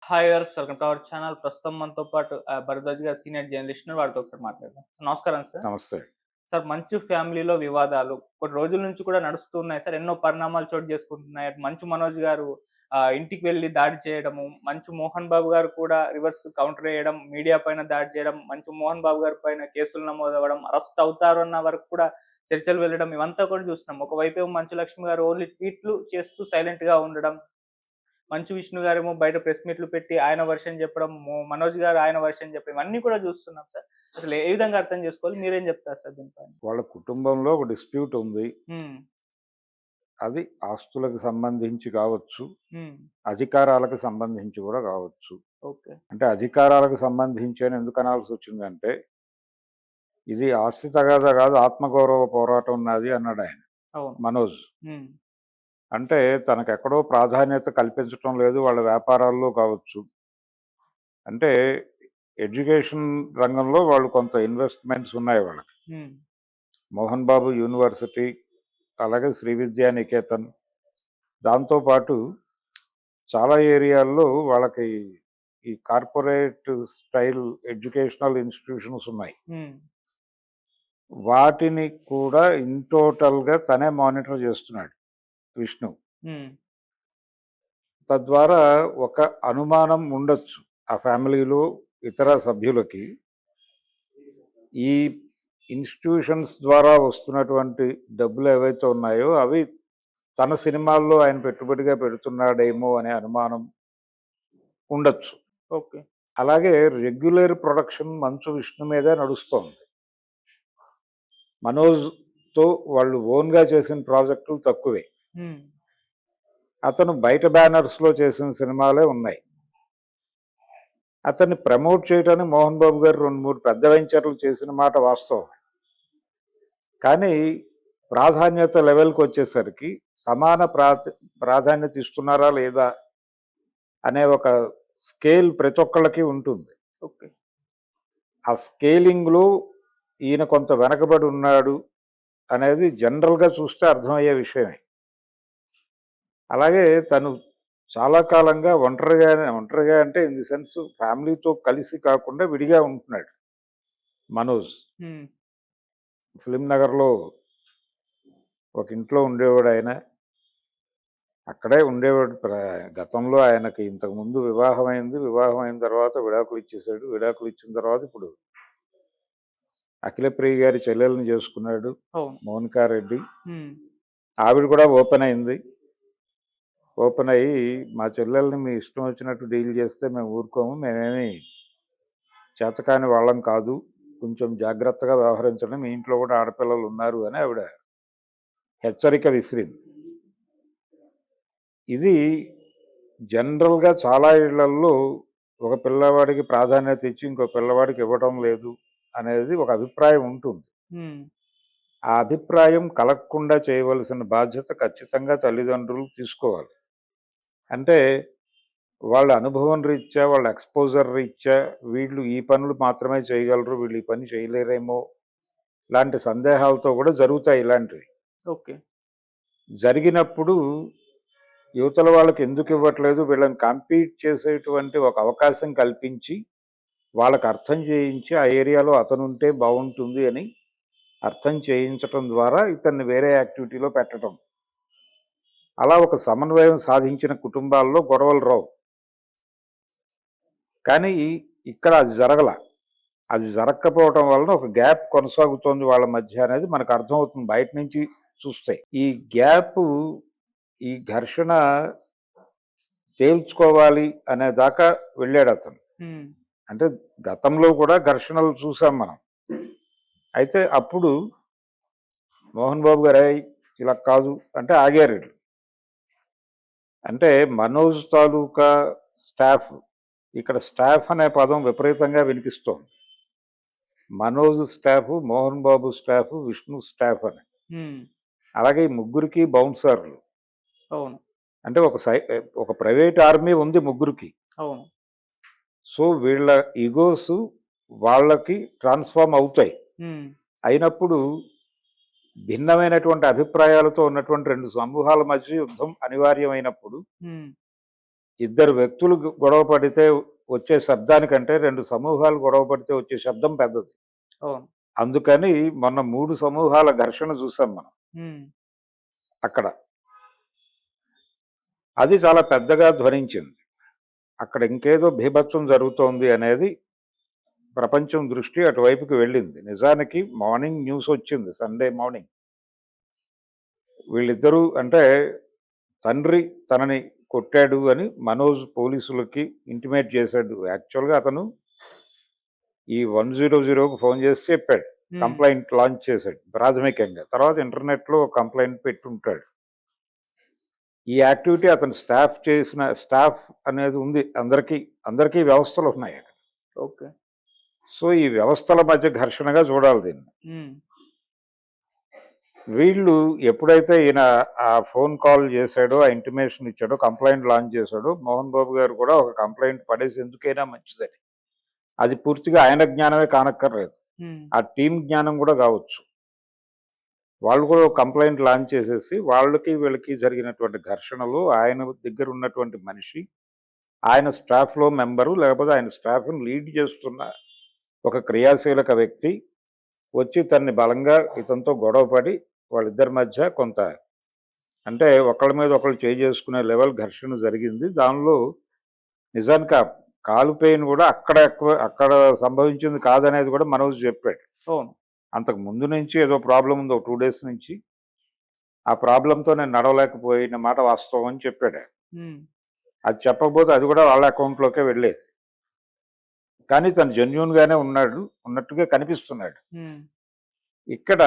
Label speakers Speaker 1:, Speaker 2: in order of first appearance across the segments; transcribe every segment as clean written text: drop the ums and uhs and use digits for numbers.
Speaker 1: Hi viewers, welcome to our channel. ప్రస్తుతం మనతో పాటు భరద్వాజ్ గారు సీనియర్ జర్నలిస్ట్ ఉన్నారు. వారితో ఒకసారి మాట్లాడదాం. నమస్కారం సార్.
Speaker 2: నమస్తే.
Speaker 1: సార్, మంచు ఫ్యామిలీలో వివాదాలు కొన్ని రోజుల నుంచి కూడా నడుస్తూ ఉన్నాయి సార్. ఎన్నో పరిణామాలు చోటు చేసుకుంటున్నాయి. అటు మంచు మనోజ్ గారు ఇంటికి వెళ్లి దాడి చేయడము, మంచు మోహన్ బాబు గారు కూడా రివర్స్ కౌంటర్ వేయడం, మీడియా పైన దాడి చేయడం, మంచు మోహన్ బాబు గారి పైన కేసులు నమోదవ్వడం, అరెస్ట్ అవుతారు అన్న వరకు కూడా చర్చలు వెళ్ళడం, ఇవంతా కూడా చూస్తున్నాం. ఒకవైపేమో మంచు లక్ష్మి గారు ఓన్లీ ట్వీట్లు చేస్తూ సైలెంట్ గా ఉండడం, మంచు విష్ణు గారేమో బయట ప్రెస్ మీట్లు పెట్టి ఆయన వెర్షన్ చెప్పడం, మనోజ్ గారు ఆయన వెర్షన్ చెప్పడం, ఇవన్నీ కూడా చూస్తున్నాం సార్. అసలు ఏ విధంగా అర్థం చేసుకోవాలి? మీరేం చెప్తారు సార్ దీనిపైన?
Speaker 2: వాళ్ళ కుటుంబంలో ఒక డిస్ప్యూట్ ఉంది.
Speaker 1: హ్మ్.
Speaker 2: అది ఆస్తులకు సంబంధించి కావచ్చు,
Speaker 1: హ్మ్.
Speaker 2: అధికారాలకు సంబంధించి కూడా కావచ్చు.
Speaker 1: ఓకే.
Speaker 2: అంటే అధికారాలకు సంబంధించి అని ఎందుకు అనాల్సొచ్చిందంటే, ఇది ఆస్తి తగాదా కాదు, ఆత్మగౌరవ పోరాటం నాది అన్నాడాయన
Speaker 1: అవును.
Speaker 2: మనోజ్.
Speaker 1: హ్మ్.
Speaker 2: అంటే తనకెక్కడో ప్రాధాన్యత కల్పించటం లేదు వాళ్ళ వ్యాపారాల్లో కావచ్చు. అంటే ఎడ్యుకేషన్ రంగంలో వాళ్ళు కొంత ఇన్వెస్ట్‌మెంట్స్ ఉన్నాయి వాళ్ళకి.
Speaker 1: హ్మ్.
Speaker 2: మోహన్ బాబు యూనివర్సిటీ, అలాగే శ్రీ విద్యా నికేతన్. దాంతో పాటు చాలా ఏరియాల్లో వాళ్ళకి ఈ కార్పొరేట్ స్టైల్ ఎడ్యుకేషనల్ ఇన్‌స్టిట్యూషన్స్ ఉన్నాయి.
Speaker 1: హ్మ్.
Speaker 2: వాటిని కూడా ఇన్ టోటల్‌గా తనే మానిటర్ చేస్తున్నాడు విష్ణు.
Speaker 1: హ్మ్.
Speaker 2: తద్వారా ఒక అనుమానం ఉండొచ్చు ఆ ఫ్యామిలీలో ఇతర సభ్యులకి. ఈ ఇన్‌స్టిట్యూషన్స్ ద్వారా వస్తున్నటువంటి డబ్బులు ఏవైతే ఉన్నాయో అవి తన సినిమాల్లో ఆయన పెట్టుబడిగా పెడుతున్నాడేమో అనే అనుమానం ఉండొచ్చు.
Speaker 1: ఓకే.
Speaker 2: అలాగే రెగ్యులర్ ప్రొడక్షన్ మంచు విష్ణు మీదే నడుస్తోంది. మనోజ్‌తో వాళ్ళు ఓన్‌గా చేసిన ప్రాజెక్టులు తక్కువే.
Speaker 1: హ్మ్.
Speaker 2: అతను బయట బ్యానర్స్‌లో చేసిన సినిమాలే ఉన్నాయి. అతన్ని ప్రమోట్ చేయడానికి మోహన్ బాబు గారు 2, 3 పెద్ద వెంచర్‌లు చేసిన మాట వాస్తవం. కానీ ప్రాధాన్యత లెవెల్‌కొచ్చేసరికి సమాన ప్రాధాన్యత ఇస్తున్నారా లేదా అనే ఒక స్కేల్ ప్రతి ఒక్కళ్ళకి ఉంటుంది.
Speaker 1: ఓకే.
Speaker 2: ఆ స్కేలింగ్‌లో ఈయన కొంత వెనకబడి ఉన్నాడు అనేది జనరల్‌గా చూస్తే అర్థమయ్యే విషయమే. అలాగే తను చాలా కాలంగా ఒంటరిగా అంటే ఇన్ ది సెన్స్ ఫ్యామిలీతో కలిసి కాకుండా విడిగా ఉంటున్నాడు మనోజ్.
Speaker 1: హ్మ్.
Speaker 2: ఫిల్మ్ నగర్‌లో ఒక ఇంట్లో ఉండేవాడాయన. అక్కడే ఉండేవాడు. గతంలో ఆయనకి ఇంతకుముందు వివాహమైంది. వివాహం అయిన తర్వాత విడాకులు ఇచ్చేసాడు. విడాకులు ఇచ్చిన తర్వాత ఇప్పుడు అఖిలప్రియ గారి చెల్లెల్ని చేసుకున్నాడు
Speaker 1: అవును.
Speaker 2: మోనికారెడ్డి.
Speaker 1: హ్మ్.
Speaker 2: ఆవిడ కూడా ఓపెన్ అయింది. ఓపెన్ అయ్యి, మా చెల్లెల్ని మీ ఇష్టం వచ్చినట్టు డీల్ చేస్తే మేము ఊరుకోము. మేమేమి చేతకాని వాళ్ళం కాదు. కొంచెం జాగ్రత్తగా వ్యవహరించండి. మీ ఇంట్లో కూడా ఆడపిల్లలు ఉన్నారు అని ఆవిడ హెచ్చరిక విసిరింది. ఇది జనరల్‌గా చాలా ఇళ్లల్లో ఒక పిల్లవాడికి ప్రాధాన్యత ఇచ్చి ఇంకో పిల్లవాడికి ఇవ్వడం లేదు అనేది ఒక అభిప్రాయం ఉంటుంది.
Speaker 1: హ్మ్.
Speaker 2: ఆ అభిప్రాయం కలగకుండా చేయవలసిన బాధ్యత ఖచ్చితంగా తల్లిదండ్రులు తీసుకోవాలి. అంటే వాళ్ళ అనుభవం రీత్యా, వాళ్ళ ఎక్స్‌పోజర్ రీత్యా వీళ్ళు ఈ పనులు మాత్రమే చేయగలరు, వీళ్ళు ఈ పని చేయలేరేమో లాంటి సందేహాలతో కూడా జరుగుతాయి ఇలాంటివి.
Speaker 1: ఓకే.
Speaker 2: జరిగినప్పుడు యువతల వాళ్ళకి ఎందుకు ఇవ్వట్లేదు, వీళ్ళని కంపీట్ చేసేటువంటి ఒక అవకాశం కల్పించి, వాళ్ళకి అర్థం చేయించి, ఆ ఏరియాలో అతనుంటే బావుంటుంది అని అర్థం చేయించటం ద్వారా ఇతన్ని వేరే యాక్టివిటీలో పెట్టటం. అలా ఒక సమన్వయం సాధించిన కుటుంబాల్లో గొడవలు రావు. కానీ ఇక్కడ అది జరగల. అది జరక్కపోవటం వలన ఒక గ్యాప్ కొనసాగుతోంది వాళ్ళ మధ్య అనేది మనకు అర్థమవుతుంది బయట నుంచి చూస్తే. ఈ గ్యాపు, ఈ ఘర్షణ తేల్చుకోవాలి అనే దాకా వెళ్ళాడతను.
Speaker 1: హ్మ్.
Speaker 2: అంటే గతంలో కూడా ఘర్షణలు చూసాం మనం. అయితే అప్పుడు మోహన్ బాబు గారు "ఏయ్! ఇలా కాదు" అంటే ఆగారీళ్ళు. అంటే మనోజ్ తాలూకా స్టాఫ్, ఇక్కడ స్టాఫ్ అనే పదం విపరీతంగా వినిపిస్తోంది. Manoj staff, Mohan Babu staff, Vishnu staff అని.
Speaker 1: హ్మ్.
Speaker 2: అలాగే ఈ ముగ్గురికి బౌన్సర్లు.
Speaker 1: అవును.
Speaker 2: అంటే ఒక ప్రైవేట్ ఆర్మీ ఉంది ముగ్గురికి.
Speaker 1: అవును.
Speaker 2: సో, వీళ్ళ ఇగోస్ వాళ్ళకి ట్రాన్స్‌ఫార్మ్ అవుతాయి.
Speaker 1: హ్మ్.
Speaker 2: అయినప్పుడు భిన్నమైనటువంటి అభిప్రాయాలతో ఉన్నటువంటి 2 సమూహాల మధ్య యుద్ధం అనివార్యమైనప్పుడు
Speaker 1: హ్మ్.
Speaker 2: ఇద్దరు వ్యక్తులు గొడవ పడితే వచ్చే శబ్దానికంటే 2 సమూహాలు గొడవ పడితే వచ్చే శబ్దం పెద్దది.
Speaker 1: అవును.
Speaker 2: అందుకని మొన్న 3 సమూహాల ఘర్షణ చూసాం మనం
Speaker 1: హ్మ్.
Speaker 2: అక్కడ. అది చాలా పెద్దగా ధ్వనించింది. అక్కడ ఇంకేదో బీభత్సం జరుగుతోంది అనేది ప్రపంచం దృష్టి అటువైపుకి వెళ్ళింది. నిజానికి మార్నింగ్ న్యూస్ వచ్చింది సండే మార్నింగ్. వీళ్ళిద్దరూ అంటే తండ్రి తనని కొట్టాడు అని మనోజ్ పోలీసులకి ఇంటిమేట్ చేశాడు. యాక్చువల్‌గా అతను ఈ 100కు ఫోన్ చేసి చెప్పాడు.
Speaker 1: హ్మ్.
Speaker 2: కంప్లెయింట్ లాంచ్ చేశాడు ప్రాథమికంగా. తర్వాత ఇంటర్నెట్‌లో కంప్లెయింట్ పెట్టుంటాడు. ఈ యాక్టివిటీ అతని స్టాఫ్ అనేది ఉంది. అందరికీ వ్యవస్థలున్నాయి అక్కడ.
Speaker 1: ఓకే.
Speaker 2: సో, ఈ వ్యవస్థల మధ్య ఘర్షణగా చూడాలి దీన్ని.
Speaker 1: హ్మ్.
Speaker 2: వీళ్ళు ఎప్పుడైతే ఈయన ఆ ఫోన్ కాల్ చేశాడో, ఆ ఇంటిమేషన్ ఇచ్చాడో, కంప్లెయింట్ లాంచ్ చేశాడో, మోహన్ బాబు గారు కూడా ఒక కంప్లెయింట్ పడేసి ఎందుకైనా మంచిదని. అది పూర్తిగా ఆయన జ్ఞానమే కానక్కర్లేదు.
Speaker 1: హ్మ్.
Speaker 2: ఆ టీమ్ జ్ఞానం కూడా కావచ్చు. వాళ్ళు కూడా ఒక కంప్లెయింట్ లాంచ్ చేసేసి వాళ్ళకి వీళ్ళకి జరిగినటువంటి ఘర్షణలో ఆయన దగ్గర ఉన్నటువంటి మనిషి, ఆయన స్టాఫ్‌లో మెంబరు లేకపోతే ఆయన స్టాఫ్‌ని లీడ్ చేస్తున్న ఒక క్రియాశీలక వ్యక్తి వచ్చి తనని బలంగా ఇతనితో గొడవపడి వాళ్ళిద్దరి మధ్య కొంత అంటే ఒకళ్ళ మీద ఒకళ్ళు చేసుకునే లెవెల్ ఘర్షణ జరిగింది. దానిలో నిజానికి ఆ కాలు పెయిన్ కూడా అక్కడ సంభవించింది కాదనేది కూడా మనోజ్ చెప్పాడు.
Speaker 1: అవును.
Speaker 2: అంతకు ముందు నుంచి ఏదో ప్రాబ్లమ్ ఉంది. ఒక 2 డేస్ నుంచి. ఆ ప్రాబ్లమ్‌తో నేను నడవలేకపోయిన మాట వాస్తవం అని చెప్పాడు ఆయన.
Speaker 1: హ్మ్.
Speaker 2: అది చెప్పకపోతే అది కూడా వాళ్ళ అకౌంట్‌లోకే వెళ్ళేది. కానీ తను జెన్యూన్‌గానే ఉన్నట్టుగా కనిపిస్తున్నాడు.
Speaker 1: హ్మ్.
Speaker 2: ఇక్కడ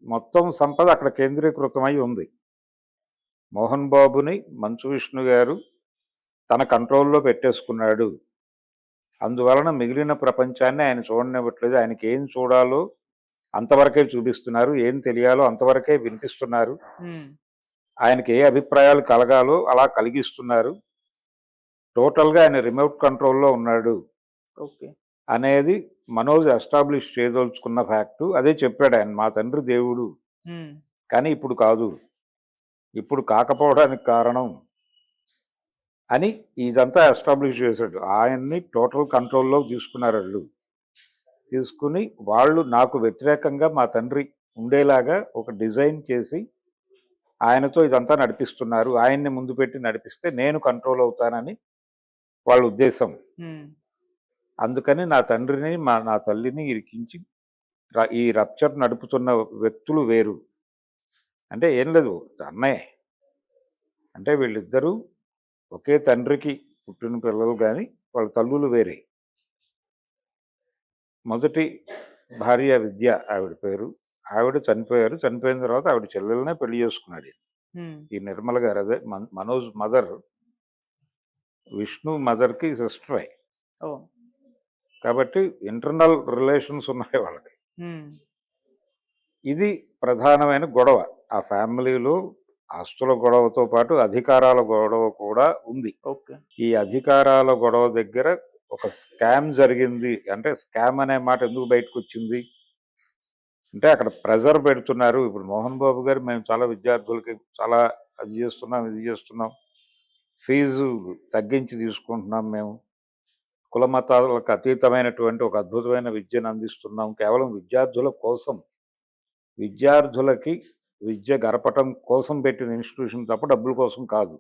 Speaker 2: మొత్తం సంపద అక్కడ కేంద్రీకృతమై ఉంది. మోహన్ బాబుని మంచు విష్ణు గారు తన కంట్రోల్‌లో పెట్టేసుకున్నాడు. అందువలన మిగిలిన ప్రపంచాన్ని ఆయన చూడనివ్వట్లేదు. ఆయనకి ఏం చూడాలో అంతవరకే చూపిస్తున్నారు. ఏం తెలియాలో అంతవరకే వినిపిస్తున్నారు.
Speaker 1: హ్మ్.
Speaker 2: ఆయనకి ఏ అభిప్రాయాలు కలగాలో అలా కలిగిస్తున్నారు. టోటల్‌గా ఆయన రిమోట్ కంట్రోల్‌లో ఉన్నాడు
Speaker 1: ఓకే.
Speaker 2: అనేది మనోజ్ ఎస్టాబ్లిష్ చేయదలుచుకున్న ఫ్యాక్టు. అదే చెప్పాడు ఆయన. మా తండ్రి దేవుడు.
Speaker 1: హ్మ్.
Speaker 2: కానీ ఇప్పుడు కాదు. ఇప్పుడు కాకపోవడానికి కారణం అని ఇదంతా ఎస్టాబ్లిష్ చేశాడు. ఆయన్ని టోటల్ కంట్రోల్‌లోకి తీసుకున్నారాళ్ళు. తీసుకుని వాళ్ళు నాకు వ్యతిరేకంగా మా తండ్రి ఉండేలాగా ఒక డిజైన్ చేసి ఆయనతో ఇదంతా నడిపిస్తున్నారు. ఆయన్ని ముందు పెట్టి నడిపిస్తే నేను కంట్రోల్ అవుతానని వాళ్ళ ఉద్దేశం.
Speaker 1: హ్మ్.
Speaker 2: అందుకని నా తండ్రిని, నా తల్లిని ఇరికించి ఈ రప్చర్ నడుపుతున్న వ్యక్తులు వేరు. అంటే ఏం లేదు అన్నయ్య. అంటే వీళ్ళిద్దరూ ఒకే తండ్రికి పుట్టిన పిల్లలు గాని వాళ్ళ తల్లులు వేరే. మొదటి భార్య విద్య ఆవిడ పేరు. ఆవిడ చనిపోయారు. చనిపోయిన తర్వాత ఆవిడ చెల్లెలనే పెళ్లి చేసుకున్నాడు ఈయన.
Speaker 1: హ్మ్.
Speaker 2: ఈ నిర్మల గారు అదే మనోజ్ మదర్ విష్ణు మదర్‌కి సిస్టరే.
Speaker 1: అవును.
Speaker 2: కాబట్టి ఇంటర్నల్ రిలేషన్స్ ఉన్నాయి వాళ్ళకి.
Speaker 1: హ్మ్.
Speaker 2: ఇది ప్రధానమైన గొడవ. ఆ ఫ్యామిలీలో ఆస్తుల గొడవతో పాటు అధికారాల గొడవ కూడా ఉంది.
Speaker 1: ఓకే.
Speaker 2: ఈ అధికారాల గొడవ దగ్గర ఒక స్కామ్ జరిగింది. అంటే స్కామ్ అనే మాట ఎందుకు బయటకొచ్చింది? అంటే అక్కడ ప్రెషర్ పెడుతున్నారు. ఇప్పుడు మోహన్ బాబు గారు మేము చాలా విద్యార్థులకి చాలా అది చేస్తున్నాం, ఇది చేస్తున్నాం. ఫీజు తగ్గించి తీసుకుంటున్నాం మేము. కుల మతాలకు అతీతమైనటువంటి ఒక అద్భుతమైన విద్యను అందిస్తున్నాం. కేవలం విద్యార్థుల కోసం. విద్యార్థులకి విద్య గరపటం కోసం పెట్టిన ఇన్‌స్టిట్యూషన్ తప్ప డబ్బుల కోసం కాదు.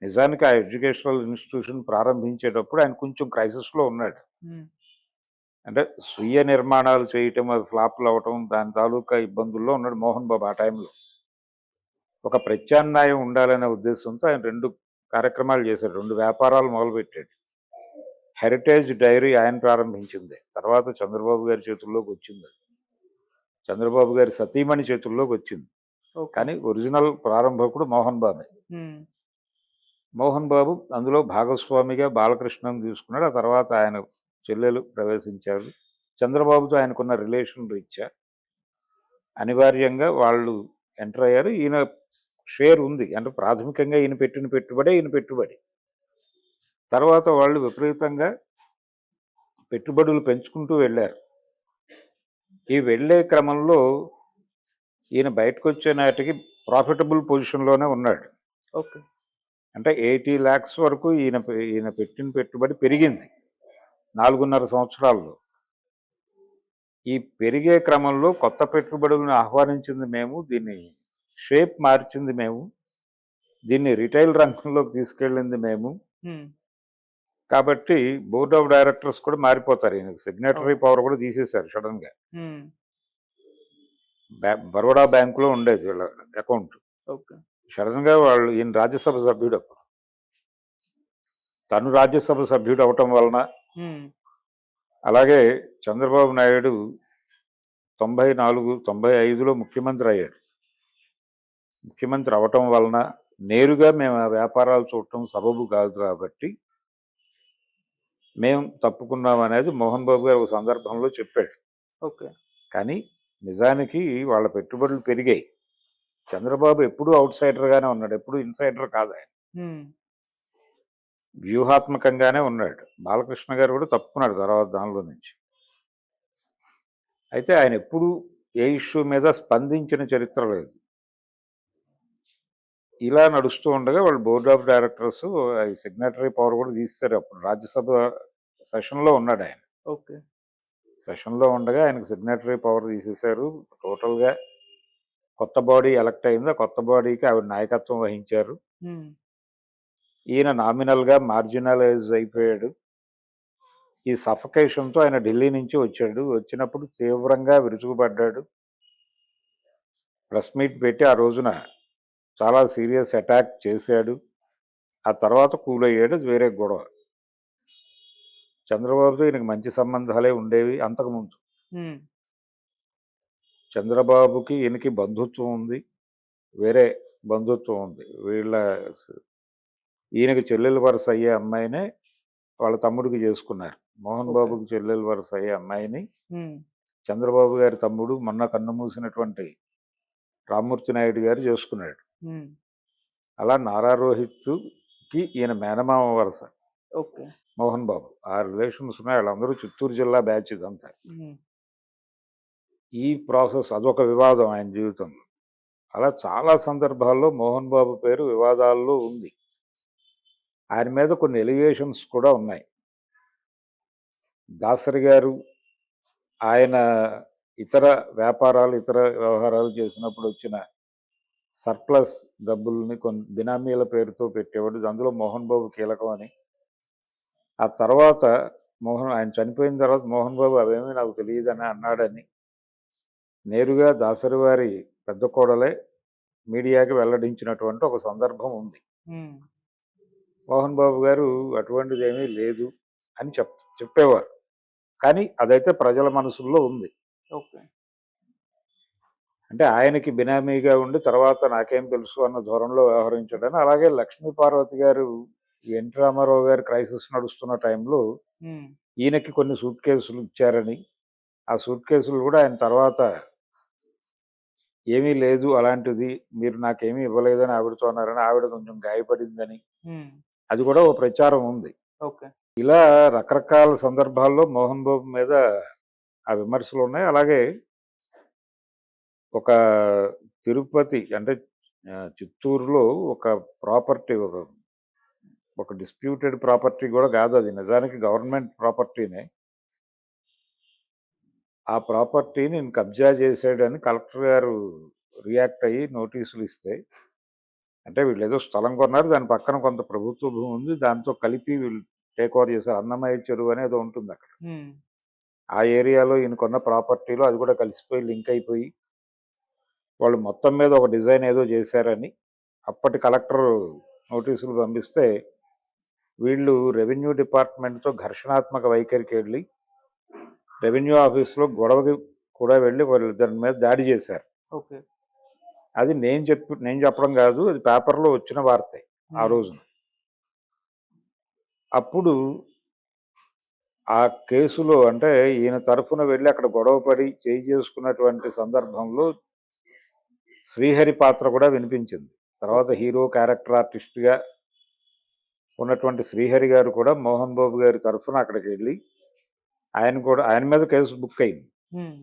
Speaker 2: నిజానికి ఆ ఎడ్యుకేషనల్ ఇన్‌స్టిట్యూషన్ ప్రారంభించేటప్పుడు ఆయన కొంచెం క్రైసిస్‌లో ఉన్నాడు.
Speaker 1: హ్మ్.
Speaker 2: అంటే స్వీయ నిర్మాణాలు చేయటం, అవి ఫ్లాప్‌లు అవ్వటం, దాని తాలూకా ఇబ్బందుల్లో ఉన్నాడు మోహన్ బాబు ఆ టైంలో. ఒక ప్రత్యామ్నాయం ఉండాలనే ఉద్దేశంతో ఆయన 2 కార్యక్రమాలు చేశాడు. 2 వ్యాపారాలు మొదలుపెట్టాడు. హెరిటేజ్ డైరీ ఆయన ప్రారంభించిందే. తర్వాత చంద్రబాబు గారి చేతుల్లోకొచ్చిందది. చంద్రబాబు గారి సతీమణి చేతుల్లోకొచ్చింది.
Speaker 1: ఓకే.
Speaker 2: కానీ ఒరిజినల్ ప్రారంభకుడు మోహన్ బాబే.
Speaker 1: హ్మ్.
Speaker 2: మోహన్ బాబు అందులో భాగస్వామిగా బాలకృష్ణను తీసుకున్నాడు. ఆ తర్వాత ఆయన చెల్లెలు ప్రవేశించారు. చంద్రబాబుతో ఆయనకున్న రిలేషన్ రీత్యా అనివార్యంగా వాళ్ళు ఎంటర్ అయ్యారు. ఈయన షేర్ ఉంది. అంటే ప్రాథమికంగా ఈయన పెట్టిన పెట్టుబడే ఈయన పెట్టుబడి. తర్వాత వాళ్ళు విపరీతంగా పెట్టుబడులు పెంచుకుంటూ వెళ్ళారు. ఈ వెళ్ళే క్రమంలో ఈయన బయటకొచ్చే నాటికి ప్రాఫిటబుల్ పొజిషన్‌లోనే ఉన్నాడు.
Speaker 1: ఓకే.
Speaker 2: అంటే 80 lakhs వరకు ఈయన పెట్టిన పెట్టుబడి పెరిగింది 4.5 సంవత్సరాల్లో. ఈ పెరిగే క్రమంలో కొత్త పెట్టుబడులను ఆహ్వానించింది మేము, దీన్ని షేప్ మార్చింది మేము, దీన్ని రిటైల్ రంగంలోకి తీసుకెళ్ళింది మేము.
Speaker 1: హ్మ్.
Speaker 2: కాబట్టి బోర్డ్ ఆఫ్ డైరెక్టర్స్ కూడా మారిపోతారు. ఈయనకి సిగ్నేటరీ పవర్ కూడా తీసేశారు సడన్గా.
Speaker 1: హ్మ్.
Speaker 2: బరోడా బ్యాంకులో ఉండేది వీళ్ళ అకౌంట్.
Speaker 1: ఓకే.
Speaker 2: సడన్గా ఈయన రాజ్యసభ సభ్యుడు అప్పుడు. తను రాజ్యసభ సభ్యుడు అవటం వలన,
Speaker 1: హ్మ్.
Speaker 2: అలాగే చంద్రబాబు నాయుడు 94, 95లో ముఖ్యమంత్రి అయ్యాడు. ముఖ్యమంత్రి అవటం వలన నేరుగా మేము ఆ వ్యాపారాలు చూడటం సబబు కాదు కాబట్టి మేము తప్పుకున్నాం అనేది మోహన్ బాబు గారు ఒక సందర్భంలో చెప్పాడు.
Speaker 1: ఓకే.
Speaker 2: కానీ నిజానికి వాళ్ళ పెట్టుబడులు పెరిగాయి. చంద్రబాబు ఎప్పుడూ అవుట్ సైడర్గానే ఉన్నాడు, ఎప్పుడూ ఇన్సైడర్ కాదు ఆయన.
Speaker 1: హ్మ్.
Speaker 2: వ్యూహాత్మకంగానే ఉన్నాడు. బాలకృష్ణ గారు కూడా తప్పుకున్నాడు తర్వాత దానిలో నుంచి. అయితే ఆయన ఎప్పుడూ ఏ ఇష్యూ మీద స్పందించిన చరిత్ర లేదు. ఇలా నడుస్తూ ఉండగా వాళ్ళు board of directors signatory power కూడా తీస్తారు. అప్పుడు రాజ్యసభ సెషన్లో ఉన్నాడు ఆయన.
Speaker 1: ఓకే.
Speaker 2: సెషన్లో ఉండగా ఆయనకు సిగ్నేటరీ పవర్ తీసేశారు. టోటల్గా కొత్త బాడీ ఎలక్ట్ అయింది. ఆ కొత్త బాడీకి ఆవిడ నాయకత్వం వహించారు.
Speaker 1: హ్మ్.
Speaker 2: ఈయన నామినల్గా మార్జినలైజ్ అయిపోయాడు. ఈ సఫకేషన్తో ఆయన ఢిల్లీ నుంచి వచ్చాడు. వచ్చినప్పుడు తీవ్రంగా విరుచుకుపడ్డాడు. ప్రెస్ మీట్ పెట్టి ఆ రోజున చాలా సీరియస్ అటాక్ చేశాడు. ఆ తర్వాత కూల్ అయ్యాడు. అది వేరే గొడవ. చంద్రబాబుతో ఈయనకి మంచి సంబంధాలే ఉండేవి అంతకుముందు.
Speaker 1: హ్మ్.
Speaker 2: చంద్రబాబుకి ఈయనకి బంధుత్వం ఉంది, వేరే బంధుత్వం ఉంది. ఈయనకి చెల్లెలు వరుస అయ్యే అమ్మాయినే వాళ్ళ తమ్ముడికి చేసుకున్నారు. మోహన్
Speaker 1: ఓకే.
Speaker 2: బాబుకి చెల్లెలు వరుస అయ్యే అమ్మాయిని
Speaker 1: హ్మ్.
Speaker 2: చంద్రబాబు గారి తమ్ముడు మొన్న కన్నుమూసినటువంటి రామ్మూర్తి నాయుడు గారు చేసుకున్నాడు.
Speaker 1: హ్మ్.
Speaker 2: అలా నారా రోహిత్కి ఈయన మేనమామ వరుస
Speaker 1: ఓకే.
Speaker 2: మోహన్ బాబు. ఆ రిలేషన్స్ ఉన్నాయి. వాళ్ళందరూ చిత్తూరు జిల్లా బ్యాచ్ ఇదంతా.
Speaker 1: హ్మ్.
Speaker 2: ఈ ప్రాసెస్ అదొక వివాదం ఆయన జీవితంలో. అలా చాలా సందర్భాల్లో మోహన్ బాబు పేరు వివాదాల్లో ఉంది. ఆయన మీద కొన్ని ఎలిగేషన్స్ కూడా ఉన్నాయి. దాసరి గారు ఆయన ఇతర వ్యాపారాలు, ఇతర వ్యవహారాలు చేసినప్పుడు వచ్చిన సర్ప్లస్ డబ్బుల్ని కొన్ని బినామీల పేరుతో పెట్టేవాడు. అందులో మోహన్ బాబు కీలకం అని. ఆ తర్వాత ఆయన చనిపోయిన తర్వాత మోహన్ బాబు అవేమీ నాకు తెలియదని అన్నాడని నేరుగా దాసరి వారి పెద్ద కోడలే మీడియాకి వెల్లడించినటువంటి ఒక సందర్భం ఉంది.
Speaker 1: హ్మ్.
Speaker 2: మోహన్ బాబు గారు అటువంటిదేమీ లేదు అని చెప్పేవారు. కానీ అదైతే ప్రజల మనసుల్లో ఉంది.
Speaker 1: ఓకే.
Speaker 2: అంటే ఆయనకి బినామీగా ఉండి తర్వాత నాకేం తెలుసు అన్న ధోరణిలో వ్యవహరించడని. అలాగే లక్ష్మీపార్వతి గారు ఎన్టీ రామారావు గారి క్రైసిస్ నడుస్తున్న టైంలో
Speaker 1: హ్మ్.
Speaker 2: ఈయనకి కొన్ని సూట్ కేసులు ఇచ్చారని, ఆ సూట్ కేసులు కూడా ఆయన తర్వాత ఏమీ లేదు అలాంటిది, మీరు నాకేమీ ఇవ్వలేదని ఆవిడతో అన్నారని, ఆవిడ కొంచెం గాయపడిందని,
Speaker 1: హ్మ్.
Speaker 2: అది కూడా ఓ ప్రచారం ఉంది.
Speaker 1: ఓకే.
Speaker 2: ఇలా రకరకాల సందర్భాల్లో మోహన్ బాబు మీద ఆ విమర్శలు ఉన్నాయి. అలాగే ఒక తిరుపతి అంటే చిత్తూరులో ఒక ప్రాపర్టీ ఒక డిస్ప్యూటెడ్ ప్రాపర్టీ కూడా కాదు అది. నిజానికి గవర్నమెంట్ ప్రాపర్టీనే. ఆ ప్రాపర్టీని నేను కబ్జా చేశాడని కలెక్టర్ గారు రియాక్ట్ అయ్యి నోటీసులు ఇస్తే, అంటే వీళ్ళేదో స్థలం కొన్నారు, దాని పక్కన కొంత ప్రభుత్వ భూమి ఉంది, దాంతో కలిపి వీళ్ళు టేక్ ఓవర్ చేశారు. అన్నమయ్య చెరువు అనేది ఉంటుంది అక్కడ.
Speaker 1: హ్మ్.
Speaker 2: ఆ ఏరియాలో ఈయన కొన్న ప్రాపర్టీలో అది కూడా కలిసిపోయి లింక్ అయిపోయి వాళ్ళు మొత్తం మీద ఒక డిజైన్ ఏదో చేశారని అప్పటి కలెక్టర్ నోటీసులు పంపిస్తే, వీళ్ళు రెవెన్యూ డిపార్ట్మెంట్తో ఘర్షణాత్మక వైఖరికి వెళ్ళి రెవెన్యూ ఆఫీస్లో గొడవకి కూడా వెళ్ళి వాళ్ళు దాని మీద దాడి చేశారు.
Speaker 1: ఓకే.
Speaker 2: అది నేను చెప్పడం కాదు, అది పేపర్లో వచ్చిన వార్తే ఆ
Speaker 1: హ్మ్.
Speaker 2: రోజున. అప్పుడు ఆ కేసులో అంటే ఈయన తరఫున వెళ్ళి అక్కడ గొడవపడి చేసుకున్నటువంటి సందర్భంలో శ్రీహరి పాత్ర కూడా వినిపించింది. తర్వాత
Speaker 1: ఓకే.
Speaker 2: హీరో క్యారెక్టర్ ఆర్టిస్ట్గా ఉన్నటువంటి శ్రీహరి గారు కూడా మోహన్ బాబు గారి తరఫున అక్కడికి వెళ్ళి ఆయన మీద కేసు బుక్ అయింది.
Speaker 1: హ్మ్.